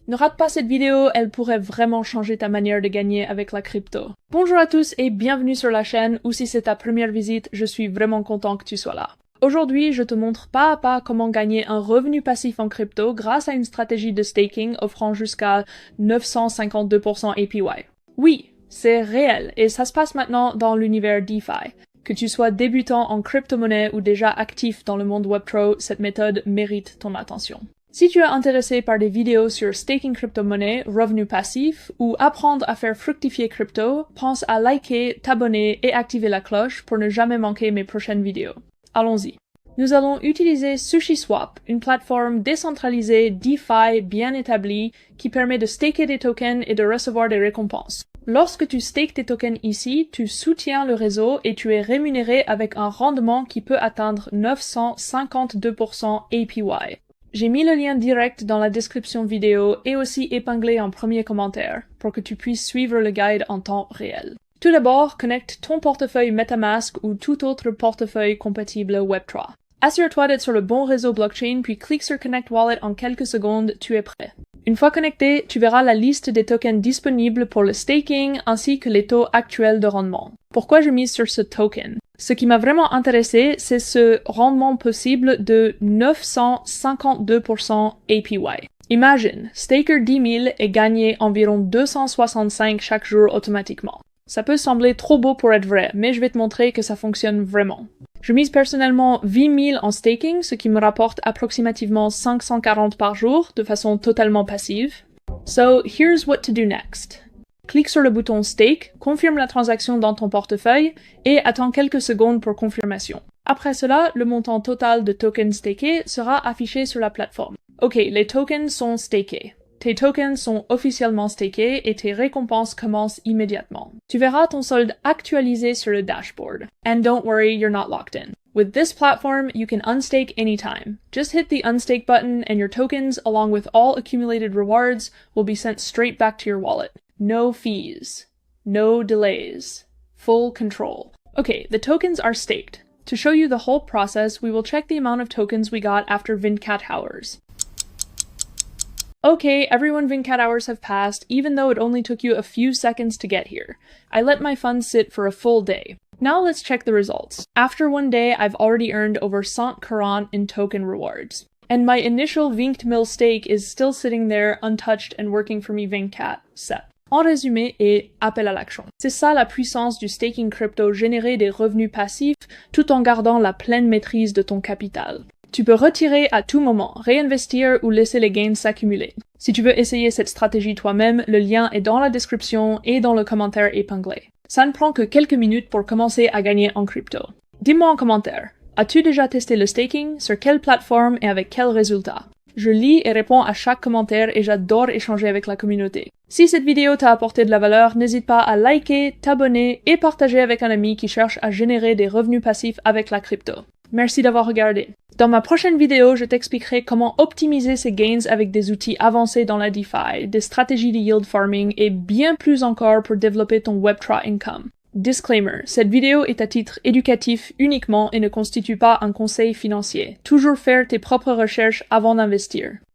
Ne rate pas cette vidéo, elle pourrait vraiment changer ta manière de gagner avec la crypto. Bonjour à tous et bienvenue sur la chaîne, ou si c'est ta première visite, je suis vraiment content que tu sois là. Aujourd'hui, je te montre pas à pas comment gagner un revenu passif en crypto grâce à une stratégie de staking offrant jusqu'à 952% APY. Oui, c'est réel et ça se passe maintenant dans l'univers DeFi. Que tu sois débutant en crypto-monnaie ou déjà actif dans le monde Web3, cette méthode mérite ton attention. Si tu es intéressé par des vidéos sur staking crypto-monnaie, revenus passifs ou apprendre à faire fructifier crypto, pense à liker, t'abonner et activer la cloche pour ne jamais manquer mes prochaines vidéos. Allons-y. Nous allons utiliser SushiSwap, une plateforme décentralisée DeFi bien établie qui permet de staker des tokens et de recevoir des récompenses. Lorsque tu stakes tes tokens ici, tu soutiens le réseau et tu es rémunéré avec un rendement qui peut atteindre 952% APY. J'ai mis le lien direct dans la description vidéo et aussi épinglé en premier commentaire pour que tu puisses suivre le guide en temps réel. Tout d'abord, connecte ton portefeuille MetaMask ou tout autre portefeuille compatible Web3. Assure-toi d'être sur le bon réseau blockchain puis clique sur Connect Wallet en quelques secondes, tu es prêt. Une fois connecté, tu verras la liste des tokens disponibles pour le staking ainsi que les taux actuels de rendement. Pourquoi je mise sur ce token? Ce qui m'a vraiment intéressé, c'est ce rendement possible de 952% APY. Imagine, staker 10 000 et gagner environ 265 chaque jour automatiquement. Ça peut sembler trop beau pour être vrai, mais je vais te montrer que ça fonctionne vraiment. Je mise personnellement 8 000 en staking, ce qui me rapporte approximativement 540 par jour, de façon totalement passive. So, here's what to do next. Clique sur le bouton Stake, confirme la transaction dans ton portefeuille et attends quelques secondes pour confirmation. Après cela, le montant total de tokens stakés sera affiché sur la plateforme. Ok, les tokens sont stakés. Tes tokens sont officiellement stakés et tes récompenses commencent immédiatement. Tu verras ton solde actualisé sur le dashboard. And don't worry, you're not locked in. With this platform, you can unstake anytime. Just hit the unstake button and your tokens, along with all accumulated rewards, will be sent straight back to your wallet. No fees. No delays. Full control. Okay, the tokens are staked. To show you the whole process, we will check the amount of tokens we got after Vincat hours. Okay, everyone Vincat hours have passed, even though it only took you a few seconds to get here. I let my funds sit for a full day. Now let's check the results. After one day, I've already earned over 140 in token rewards. And my initial Vinct stake is still sitting there untouched and working for me Vincat set. En résumé et appel à l'action. C'est ça la puissance du staking crypto, générer des revenus passifs tout en gardant la pleine maîtrise de ton capital. Tu peux retirer à tout moment, réinvestir ou laisser les gains s'accumuler. Si tu veux essayer cette stratégie toi-même, le lien est dans la description et dans le commentaire épinglé. Ça ne prend que quelques minutes pour commencer à gagner en crypto. Dis-moi en commentaire, as-tu déjà testé le staking, sur quelle plateforme et avec quels résultats? Je lis et réponds à chaque commentaire et j'adore échanger avec la communauté. Si cette vidéo t'a apporté de la valeur, n'hésite pas à liker, t'abonner et partager avec un ami qui cherche à générer des revenus passifs avec la crypto. Merci d'avoir regardé. Dans ma prochaine vidéo, je t'expliquerai comment optimiser ces gains avec des outils avancés dans la DeFi, des stratégies de yield farming et bien plus encore pour développer ton Web3 income. Disclaimer, cette vidéo est à titre éducatif uniquement et ne constitue pas un conseil financier. Toujours faire tes propres recherches avant d'investir.